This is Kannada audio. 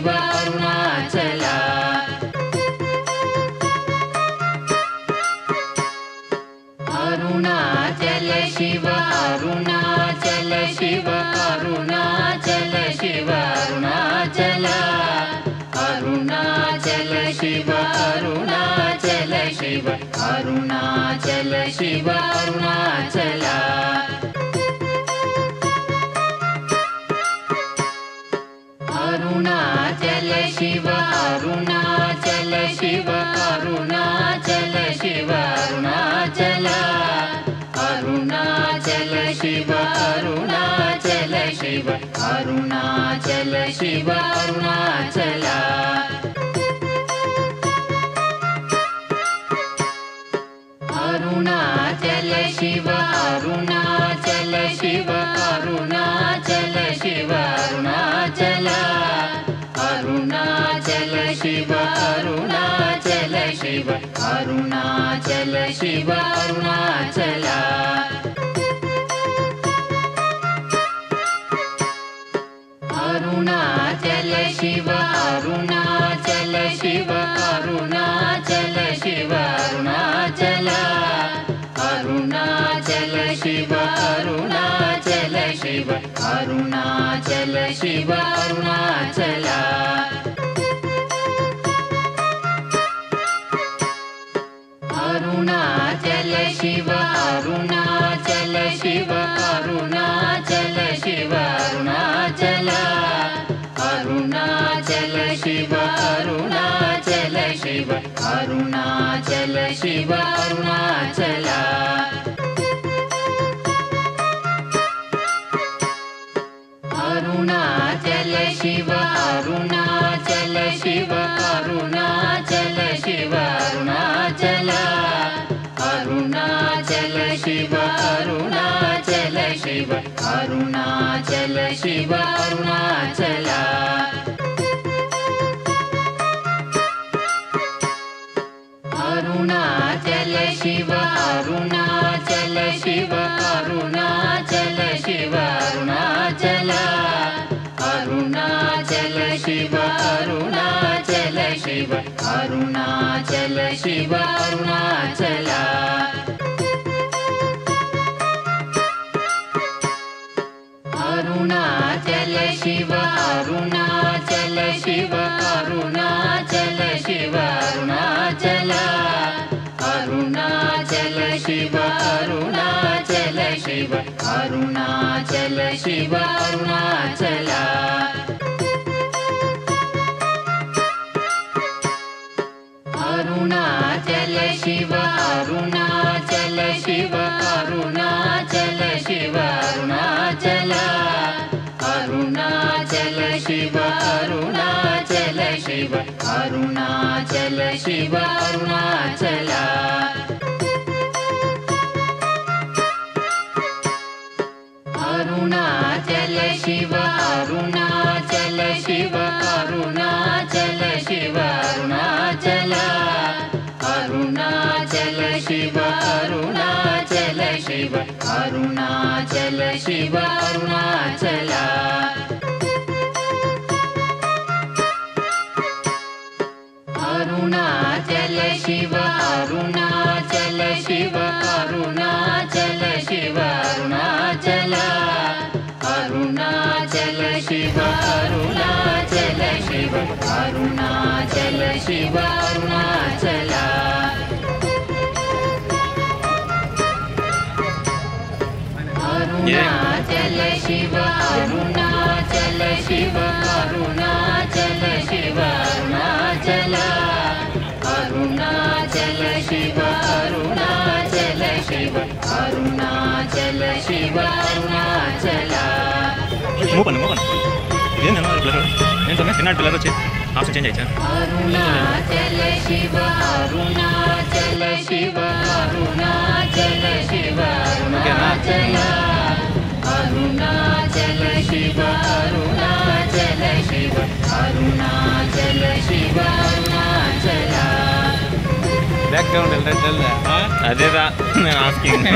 ಶಿವ ಅರುಣಾಚಲ ಅರುಣಾಚಲ ಶಿವ ಅರುಣಾಚಲ ಶಿವ ಅರುಣಾಚಲ ಶಿವ ಅರುಣಾಚಲ ಅರುಣಾಚಲ ಶಿವ ಅರುಣಾಚಲ ಶಿವ ಅರುಣಾಚಲ ಶಿವ ಅರುಣಾಚಲ ಅರುಣಾಚಲ ಶಿವ ಅರುಣಾಚಲ ಶಿವ ಅರುಣಾಚಲ ಶಿವ ಅರುಣಾಚಲ ಅರುಣಾಚಲ ಶಿವ ಅರುಣಾಚಲ ಶಿವ ಅರುಣಾಚಲ ಶಿವ ಅರುಣಾಚಲ ಅರುಣಾಚಲ ಶಿವ ಅರುಣಾಚಲ ಶಿವ ಅರುಣಾಚಲ ಶಿವ ಅರುಣಾಚಲ ಅರುಣಾಚಲ ಶಿವ ಅರುಣಾಚಲ ಶಿವ ಅರುಣಾಚಲ ಶಿವ ಅರುಣಾಚಲ ಅರುಣಾಚಲ ಶಿವ ಅರುಣಾಚಲ ಶಿವ ಅರುಣಾಚಲ ಶಿವ ಅರುಣಾಚಲ ಅರುಣಾಚಲ ಶಿವ ಅರುಣಾಚಲ ಶಿವ ಅರುಣಾಚಲ ಶಿವ ಅರುಣಾಚಲ ಅರುಣಾಚಲ ಶಿವ ಅರುಣಾಚಲ ಶಿವ ಅರುಣಾಚಲ ಶಿವ ಅರುಣಾಚಲ ಅರುಣಾಚಲ ಶಿವ ಅರುಣಾಚಲ ಶಿವ ಅರುಣಾಚಲ ಶಿವ ಅರುಣಾಚಲ ಅರುಣಾಚಲ ಶಿವ ಅರುಣಾಚಲ ಶಿವ ಅರುಣಾಚಲ ಶಿವ ಅರುಣಾಚಲ ಅರುಣಾಚಲ ಶಿವ ಅರುಣಾಚಲ ಶಿವ ಅರುಣಾಚಲ ಶಿವ ಅರುಣಾಚಲ ಅರುಣಾಚಲ ಶಿವ ಅರುಣಾಚಲ ಶಿವ ಅರುಣಾಚಲ ಶಿವ ಅರುಣಾಚಲ ಅರುಣಾಚಲ ಶಿವ ಅರುಣಾಚಲ ಶಿವ ಅರುಣಾಚಲ ಶಿವ ಅರುಣಾಚಲ ಅರುಣಾಚಲ ಶಿವ ಅರುಣಾಚಲ ಶಿವ ಅರುಣಾಚಲ ಶಿವ ಅರುಣಾಚಲ ಅರುಣಾಚಲ ಶಿವ ಅರುಣಾಚಲ ಶಿವ ಅರುಣಾಚಲ ಶಿವ ಅರುಣಾಚಲ ಅರುಣಾಚಲ ಶಿವ ಅರುಣಾಚಲ ಶಿವ ಅರುಣಾಚಲ ಶಿವ ಅರುಣಾಚಲ ಅರುಣಾಚಲ ಶಿವ ಅರುಣಾಚಲ ಶಿವ ಅರುಣಾಚಲ ಶಿವ ಅರುಣಾಚಲ ಅರುಣಾಚಲ ಶಿವ ಅರುಣಾಚಲ ಶಿವ ಅರುಣಾಚಲ ಶಿವ ಅರುಣಾಚಲ ಅರುಣಾಚಲ ಶಿವ ಅರುಣಾಚಲ ಶಿವ ಅರುಣಾಚಲ ಶಿವ ಅರುಣಾಚಲ ಅರುಣಾಚಲ ಶಿವ ಅರುಣಾಚಲ ಶಿವ ಅರುಣಾಚಲ ಶಿವ ಅರುಣಾಚಲ ಅರುಣಾಚಲ ಶಿವ ಅರುಣಾಚಲ ಶಿವ ಅರುಣಾಚಲ ಶಿವ ಅರುಣಾಚಲ ಅರುಣಾಚಲ ಶಿವ ಅರುಣಾಚಲ ಶಿವ ಅರುಣಾಚಲ ಶಿವ ಅರುಣಾಚಲ ಅರುಣಾಚಲ ಶಿವ ಅರುಣಾಚಲ ಶಿವ ಅರುಣಾಚಲ ಶಿವ ಅರುಣಾಚಲ move on ಏನು something cannot blur వచ్చి ఆప్షన్ చేంజ్ అయ్యా ಅರುಣಾಚಲ ಶಿವ ಅರುಣಾಚಲ ಶಿವ ಅರುಣಾಚಲ ಶಿವ ಅರುಣಾಚಲ ಅರುಣಾಚಲ ಶಿವ ಅರುಣಾಚಲ ಶಿವ ಅರುಣಾಚಲ ಶಿವ ಅರುಣಾಚಲ ಬ್ಯಾಕ್ ಗ್ರೌಂಡ್ ಎಲ್ಲ ಅದೇದಾ ನಾನು ಆಸ್ಕಿಂಗ್